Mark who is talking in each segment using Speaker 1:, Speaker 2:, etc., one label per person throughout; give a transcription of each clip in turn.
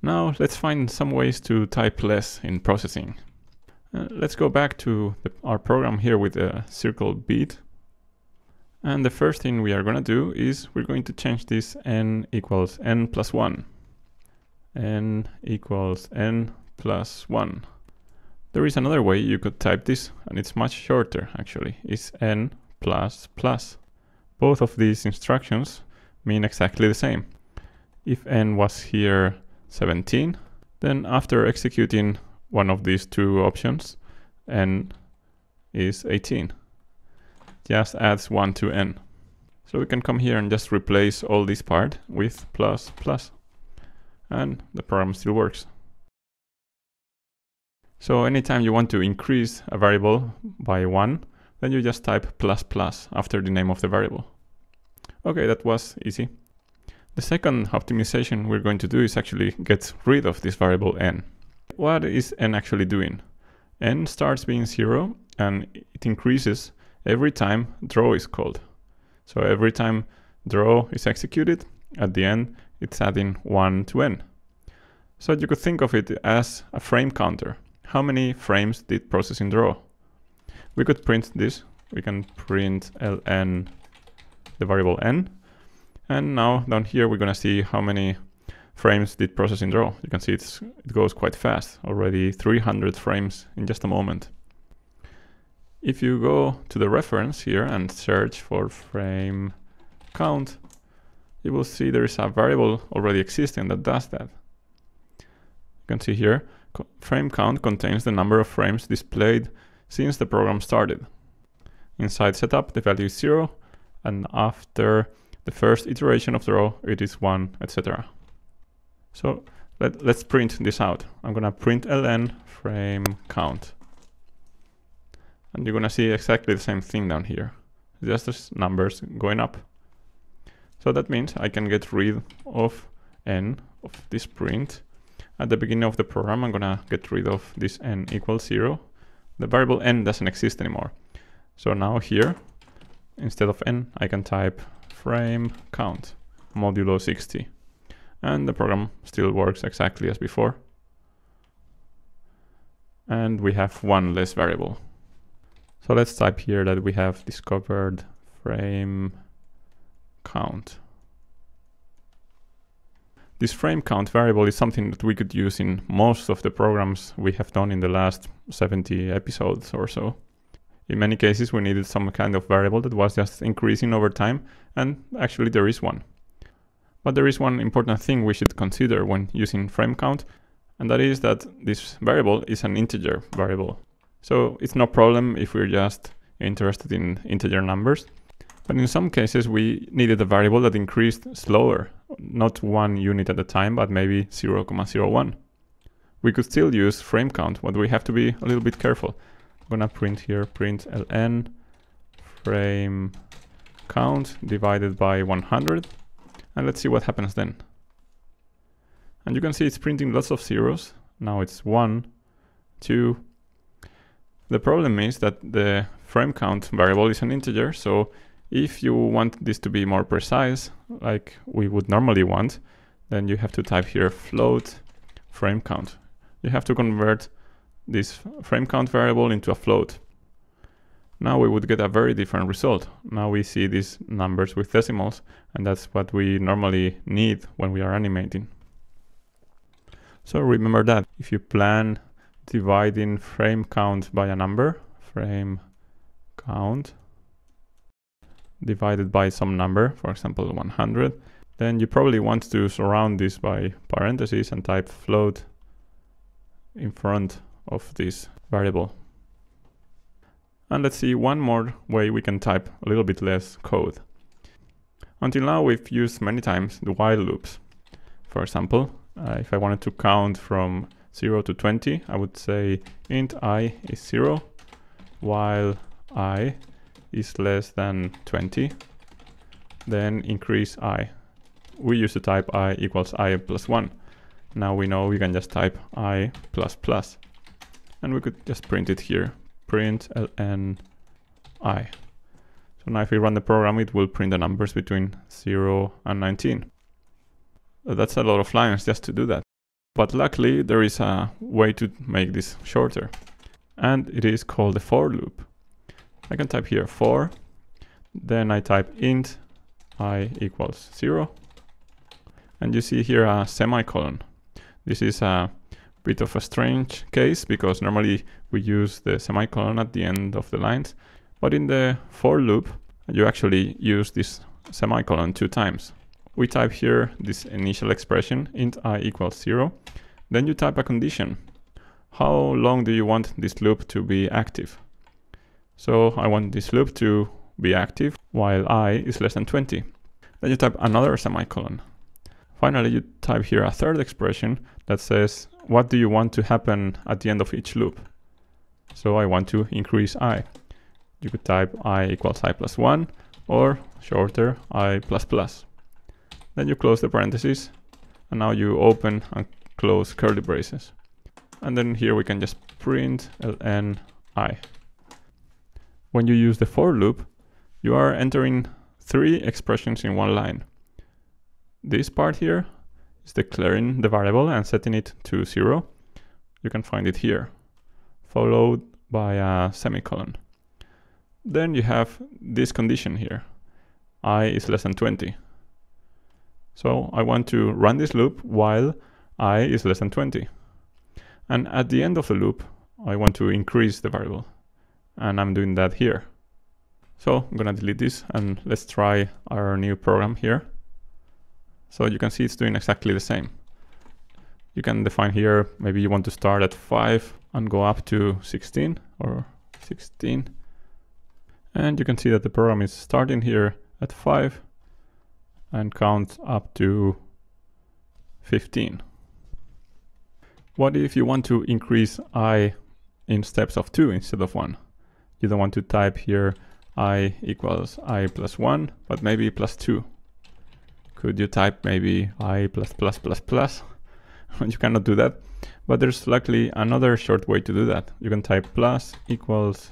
Speaker 1: Now let's find some ways to type less in processing. Let's go back to our program here with a circle beat. And the first thing we are going to do is we're going to change this n equals n plus 1. N equals n plus 1. There is another way you could type this, and it's much shorter actually. It's n plus plus. Both of these instructions mean exactly the same. If n was here 17, then after executing one of these two options, n is 18. Just adds 1 to n. So we can come here and just replace all this part with plus plus. And the program still works. So anytime you want to increase a variable by 1, then you just type plus plus after the name of the variable. Okay, that was easy. The second optimization we're going to do is actually get rid of this variable n. What is n actually doing? N starts being 0 and it increases every time draw is called. So every time draw is executed, at the end it's adding 1 to n. So you could think of it as a frame counter. How many frames did processing draw? We could print this. We can print ln the variable n. And now down here we're going to see how many frames did processing draw. You can see it goes quite fast, already 300 frames in just a moment. If you go to the reference here and search for frame count, you will see there is a variable already existing that does that. You can see here, frame count contains the number of frames displayed since the program started. Inside setup, the value is 0, and after the first iteration of draw, it is 1, etc. So let's print this out. I'm going to print ln frame count. And you're going to see exactly the same thing down here. Just as numbers going up. So that means I can get rid of n of this print. At the beginning of the program, I'm going to get rid of this n equals 0. The variable n doesn't exist anymore. So now here, instead of n, I can type frame count modulo 60. And the program still works exactly as before. And we have one less variable. So let's type here that we have discovered frame count. This frame count variable is something that we could use in most of the programs we have done in the last 70 episodes or so. In many cases, we needed some kind of variable that was just increasing over time, and actually there is one. But there is one important thing we should consider when using frame count, and that is that this variable is an integer variable. So it's no problem if we're just interested in integer numbers. But in some cases, we needed a variable that increased slower, not 1 unit at a time, but maybe 0.01. We could still use frame count, but we have to be a little bit careful. I'm gonna print here, print ln frame count divided by 100. And let's see what happens then. And you can see it's printing lots of zeros. Now it's 1, 2. The problem is that the frame count variable is an integer, so if you want this to be more precise, like we would normally want, then you have to type here float frame count. You have to convert this frame count variable into a float. Now we would get a very different result. Now we see these numbers with decimals, and that's what we normally need when we are animating. So remember that if you plan dividing frame count by a number, frame count divided by some number, for example 100, then you probably want to surround this by parentheses and type float in front of this variable. And let's see one more way we can type a little bit less code. Until now we've used many times the while loops. For example, if I wanted to count from 0 to 20, I would say int I is 0, while I is less than 20, then increase I. We used to type I equals I plus 1. Now we know we can just type I plus plus. And we could just print it here, print ln I. So now if we run the program, it will print the numbers between 0 and 19. That's a lot of lines just to do that. But luckily there is a way to make this shorter, and it is called the for loop. I can type here for, then I type int I equals 0, and you see here a semicolon. This is a bit of a strange case because normally we use the semicolon at the end of the lines, but in the for loop you actually use this semicolon 2 times. We type here this initial expression int I equals 0, then you type a condition. How long do you want this loop to be active? So I want this loop to be active while I is less than 20. Then you type another semicolon. Finally, you type here a third expression that says, what do you want to happen at the end of each loop? So I want to increase I. You could type I equals I plus 1, or shorter, I plus plus. Then you close the parentheses, and now you open and close curly braces. And then here we can just print ln I. When you use the for loop, you are entering 3 expressions in one line. This part here is declaring the variable and setting it to 0. You can find it here, followed by a semicolon. Then you have this condition here, I is less than 20. So I want to run this loop while I is less than 20. And at the end of the loop, I want to increase the variable. And I'm doing that here. So I'm gonna delete this and let's try our new program here. So you can see it's doing exactly the same. You can define here, maybe you want to start at 5 and go up to 16 or 16. And you can see that the program is starting here at 5 and counts up to 15. What if you want to increase I in steps of 2 instead of 1? You don't want to type here I equals I plus 1, but maybe plus 2. Could you type maybe I plus plus plus plus? You cannot do that, but there's luckily another short way to do that. You can type plus equals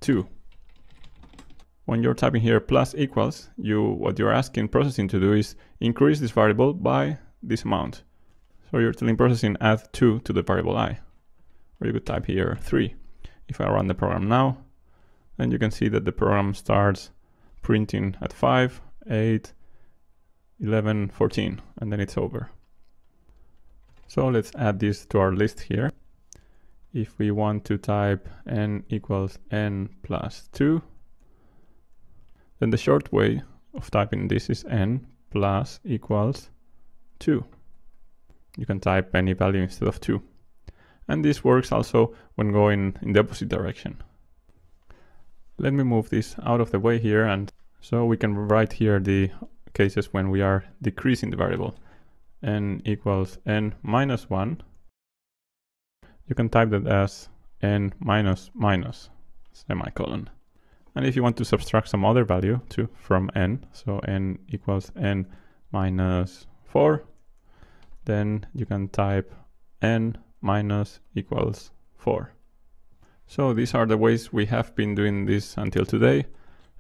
Speaker 1: 2. When you're typing here plus equals, what you're asking processing to do is increase this variable by this amount. So you're telling processing add 2 to the variable I. Or you could type here 3. If I run the program now, then you can see that the program starts printing at 5, 8, 11, 14, and then it's over. So let's add this to our list here. If we want to type n equals n plus 2, then the short way of typing this is n plus equals 2. You can type any value instead of 2. And this works also when going in the opposite direction. Let me move this out of the way here, and so we can write here the cases when we are decreasing the variable. N equals n minus 1. You can type that as n minus minus semicolon. And if you want to subtract some other value too from n, so n equals n minus 4, then you can type n minus equals 4. So these are the ways we have been doing this until today,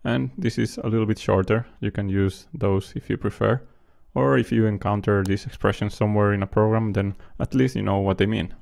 Speaker 1: and this is a little bit shorter. You can use those if you prefer, or if you encounter these expressions somewhere in a program, then at least you know what they mean.